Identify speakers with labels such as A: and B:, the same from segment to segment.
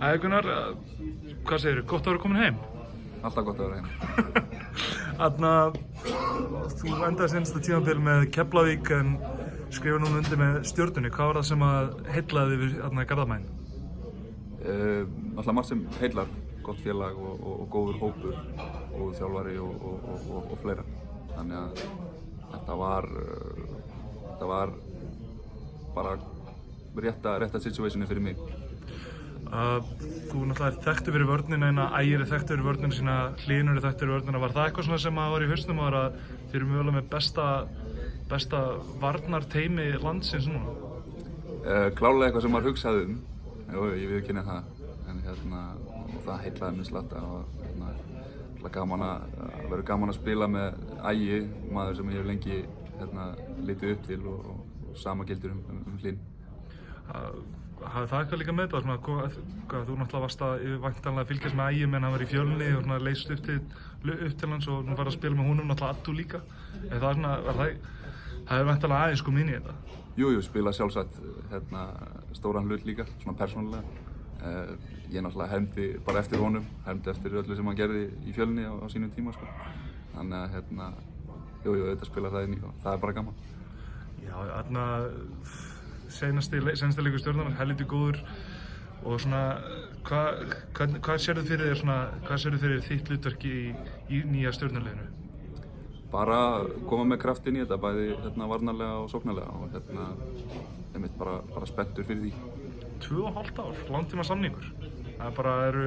A: Æ, Gunnar, hvað segirðu? Gott að vera komin heim?
B: Alltaf gott að vera
A: heim. Þú endaði seinasta tímabil með Keflavík en skrifa núna undir með Stjörnunni. Hvað var það sem að heillaði við Garðabæinn?
B: Alltaf margt sem heillar, gott félag og góður hópur, góður þjálfari og fleira. Þannig að þetta var bara rétta situationi fyrir mig.
A: Þú náttúrulega er þekktur fyrir vörnina en að Ægir er þekktur fyrir vörnina sína, Hlynur er þekktur fyrir vörnina. Var það eitthvað svona sem var í hausnum að þið eru mögulega með besta varnarteymi landsins núna?
B: Klárlega eitthvað sem maður hugsaði Jú, ég viðurkenni það. Og það heillaði mig slatta og verður gaman að spila með Ægi, maður sem ég hef lengi litið upp til og sama gildur Hlyn.
A: Hafði það eitthvað líka með þetta? Þú náttúrulega varst að væntanlega fylgjast með Ægi meðan hann var í Fjölni og leist upp til hans og nú farið að spila með honum náttúrulega Addu líka. Það hefur væntanlega aðeins komið inn í þetta?
B: Jú, spila sjálfsagt stóran hlut líka, svona persónulega. Ég náttúrulega hermdi bara eftir honum, hermdi eftir öllu sem hann gerði í Fjölni á sínum tíma. Þannig að, þetta spilar það inn í og það er bara gaman.
A: Já, Seinasti leikur Stjörnunnar, helviti góður og svona, hvað sérðu fyrir þér þitt hlutverk í nýja Stjörnuliðinu?
B: Bara koma með kraft inn í þetta, bæði varnarlega og sóknarlega og einmitt bara spenntur fyrir því.
A: 2,5 ár, langtíma samningur. Það er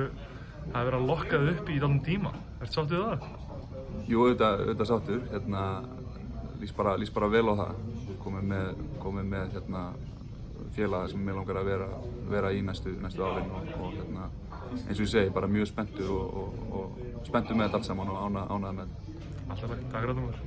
A: verið að lokka þig upp í dálítinn tíma. Ertu sáttur við það?
B: Jú, auðvitað sáttur. Lýst bara vel á það. Komið með félaga sem mig langar að vera í næstu árin og eins og ég segi, bara mjög spenntur og spenntur með þetta allt saman og ánægður með þetta.
A: Alltaf takk fyrir þetta.